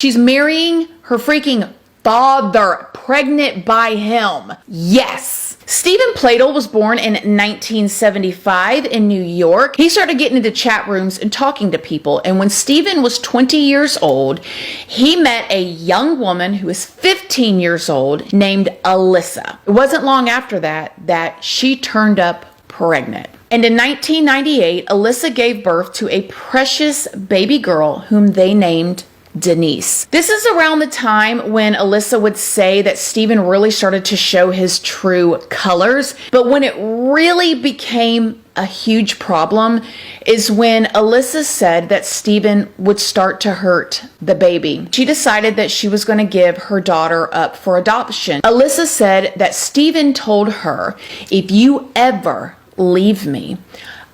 She's marrying her freaking father, pregnant by him. Yes. Stephen Pladel was born in 1975 in New York. He started getting into chat rooms and talking to people. And when Stephen was 20 years old, he met a young woman who was 15 years old named Alyssa. It wasn't long after that she turned up pregnant. And in 1998, Alyssa gave birth to a precious baby girl whom they named Denise. This is around the time when Alyssa would say that Stephen really started to show his true colors. But when it really became a huge problem is when Alyssa said that Stephen would start to hurt the baby. She decided that she was going to give her daughter up for adoption. Alyssa said that Stephen told her, if you ever leave me,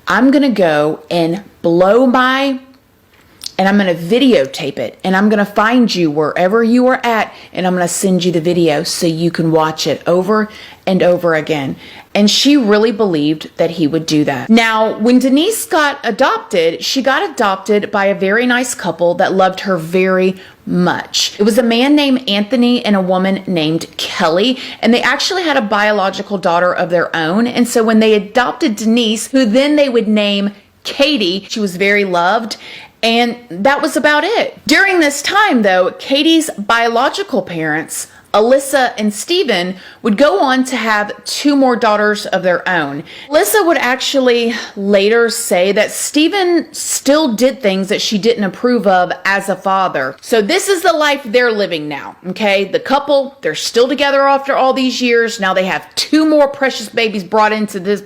I'm going to go and and I'm going to videotape it, and I'm going to find you wherever you are at, and I'm going to send you the video so you can watch it over and over again. And she really believed that he would do that. Now, when Denise got adopted, she got adopted by a very nice couple that loved her very much. It was a man named Anthony and a woman named Kelly, and they actually had a biological daughter of their own. And so when they adopted Denise, who then they would name Katie, she was very loved. And that was about it. During this time, though, Katie's biological parents, Alyssa and Stephen, would go on to have 2 more daughters of their own. Alyssa would actually later say that Stephen still did things that she didn't approve of as a father. So this is the life they're living now, okay? The couple, they're still together after all these years. Now they have 2 more precious babies brought into this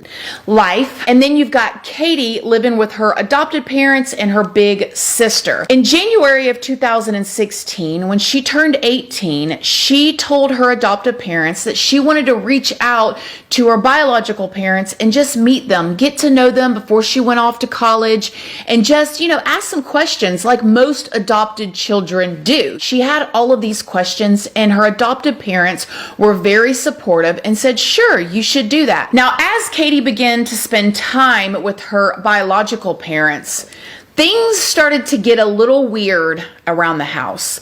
life. And then you've got Katie living with her adopted parents and her big sister. In January of 2016, when she turned 18, she told her adoptive parents that she wanted to reach out to her biological parents and just meet them, get to know them before she went off to college, and just, ask some questions like most adopted children do. She had all of these questions, and her adoptive parents were very supportive and said, sure, you should do that. Now, as Katie began to spend time with her biological parents, things started to get a little weird around the house.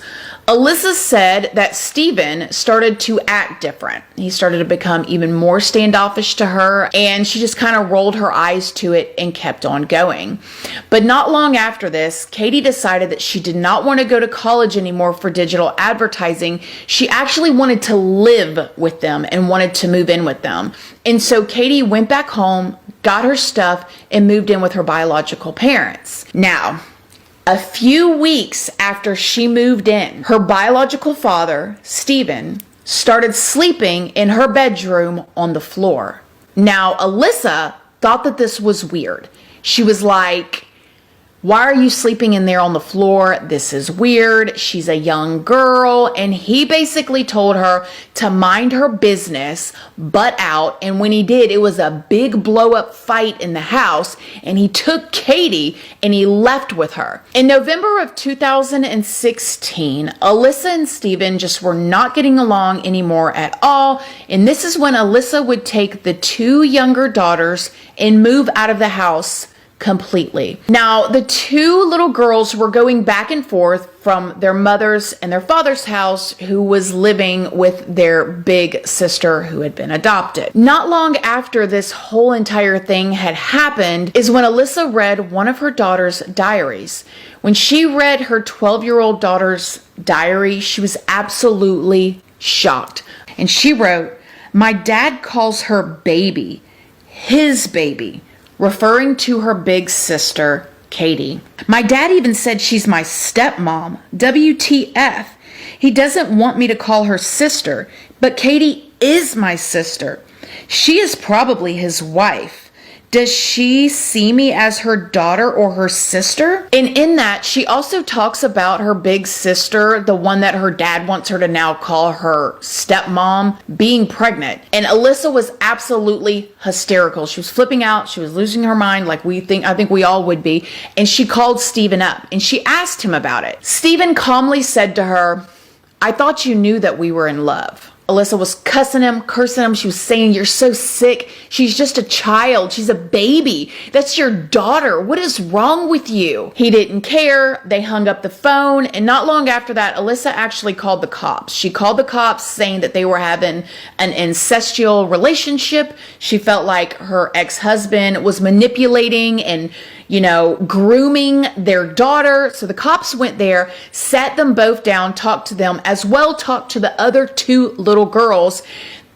Alyssa said that Stephen started to act different. He started to become even more standoffish to her, and she just kind of rolled her eyes to it and kept on going. But not long after this, Katie decided that she did not want to go to college anymore for digital advertising. She actually wanted to live with them and wanted to move in with them. And so Katie went back home, got her stuff, and moved in with her biological parents. Now, a few weeks after she moved in, her biological father, Stephen, started sleeping in her bedroom on the floor. Now, Alyssa thought that this was weird. She was like, why are you sleeping in there on the floor? This is weird. She's a young girl. And he basically told her to mind her business, butt out. And when he did, it was a big blow up fight in the house. And he took Katie and he left with her. In November of 2016, Alyssa and Stephen just were not getting along anymore at all. And this is when Alyssa would take the 2 younger daughters and move out of the house completely. Now, the 2 little girls were going back and forth from their mother's and their father's house, who was living with their big sister who had been adopted. Not long after this whole entire thing had happened is when Alyssa read one of her daughter's diaries. When she read her 12-year-old daughter's diary, she was absolutely shocked. And she wrote, "My dad calls her baby, his baby," referring to her big sister, Katie. "My dad even said she's my stepmom. WTF. He doesn't want me to call her sister, but Katie is my sister. She is probably his wife. Does she see me as her daughter or her sister?" And in that, she also talks about her big sister, the one that her dad wants her to now call her stepmom, being pregnant. And Alyssa was absolutely hysterical. She was flipping out. She was losing her mind like I think we all would be. And she called Stephen up and she asked him about it. Stephen calmly said to her, "I thought you knew that we were in love." Alyssa was cussing him, cursing him. She was saying, "You're so sick. She's just a child. She's a baby. That's your daughter. What is wrong with you?" He didn't care. They hung up the phone. And not long after that, Alyssa actually called the cops. She called the cops saying that they were having an incestual relationship. She felt like her ex-husband was manipulating and, grooming their daughter. So the cops went there, sat them both down, talked to them, as well talked to the other two little girls.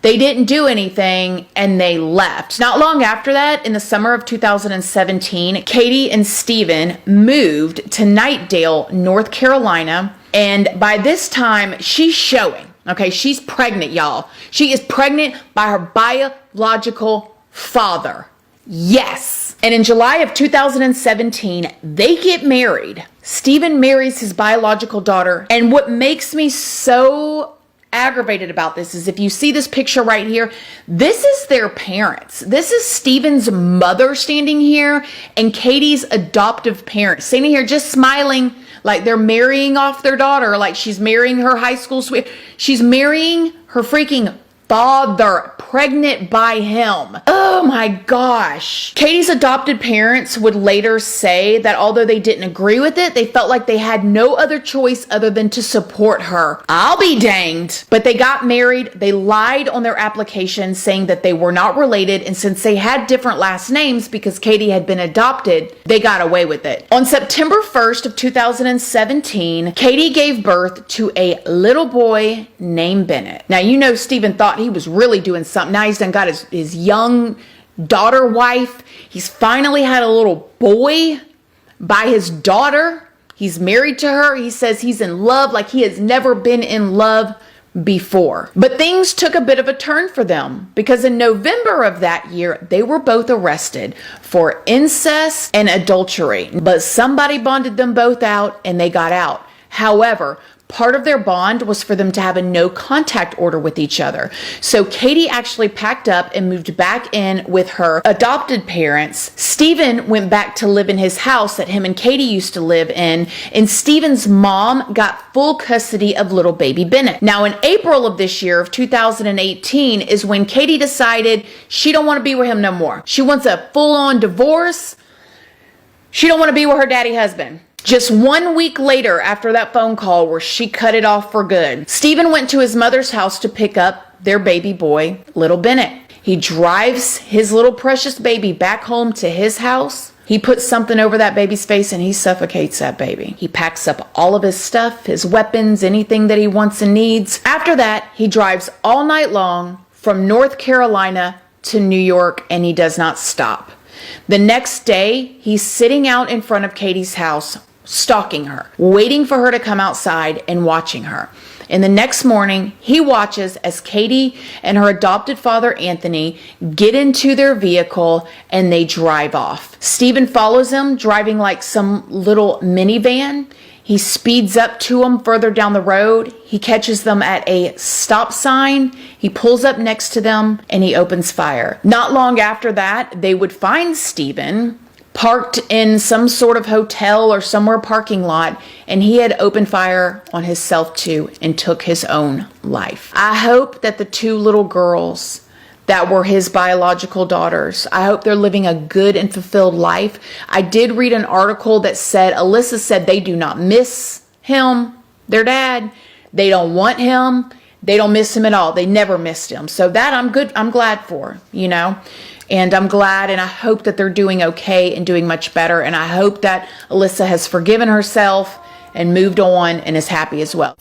They didn't do anything and they left. Not long after that, in the summer of 2017, Katie and Stephen moved to Knightdale, North Carolina. And by this time, she's showing. Okay, she's pregnant, y'all. She is pregnant by her biological father. Yes. And in July of 2017, they get married. Stephen marries his biological daughter. And what makes me so aggravated about this is if you see this picture right here, this is their parents. This is Stephen's mother standing here and Katie's adoptive parents standing here just smiling like they're marrying off their daughter, like she's marrying her high school sweetheart. She's marrying her freaking father, pregnant by him. Oh my gosh. Katie's adopted parents would later say that although they didn't agree with it, they felt like they had no other choice other than to support her. I'll be danged. But they got married. They lied on their application saying that they were not related. And since they had different last names because Katie had been adopted, they got away with it. On September 1st of 2017, Katie gave birth to a little boy named Bennett. Now, Stephen thought he was really doing something. Now he's done got his young daughter wife. He's finally had a little boy by his daughter. He's married to her. He says he's in love like he has never been in love before. But things took a bit of a turn for them because in November of that year, they were both arrested for incest and adultery. But somebody bonded them both out and they got out. However, part of their bond was for them to have a no contact order with each other. So Katie actually packed up and moved back in with her adopted parents. Stephen went back to live in his house that him and Katie used to live in. And Stephen's mom got full custody of little baby Bennett. Now in April of this year of 2018 is when Katie decided she don't want to be with him no more. She wants a full-on divorce. She don't want to be with her daddy husband. Just 1 week later after that phone call where she cut it off for good, Stephen went to his mother's house to pick up their baby boy, little Bennett. He drives his little precious baby back home to his house. He puts something over that baby's face and he suffocates that baby. He packs up all of his stuff, his weapons, anything that he wants and needs. After that, he drives all night long from North Carolina to New York and he does not stop. The next day, he's sitting out in front of Katie's house, stalking her, waiting for her to come outside and watching her. And the next morning, he watches as Katie and her adopted father, Anthony, get into their vehicle and they drive off. Stephen follows them, driving like some little minivan. He speeds up to them further down the road. He catches them at a stop sign. He pulls up next to them and he opens fire. Not long after that, they would find Stephen parked in some sort of hotel or somewhere parking lot, and he had opened fire on himself too and took his own life. I hope that the two little girls that were his biological daughters, I hope they're living a good and fulfilled life. I did read an article that said, Alyssa said they do not miss him, their dad. They don't want him. They don't miss him at all. They never missed him. So that I'm glad for, And I'm glad and I hope that they're doing okay and doing much better. And I hope that Alyssa has forgiven herself and moved on and is happy as well.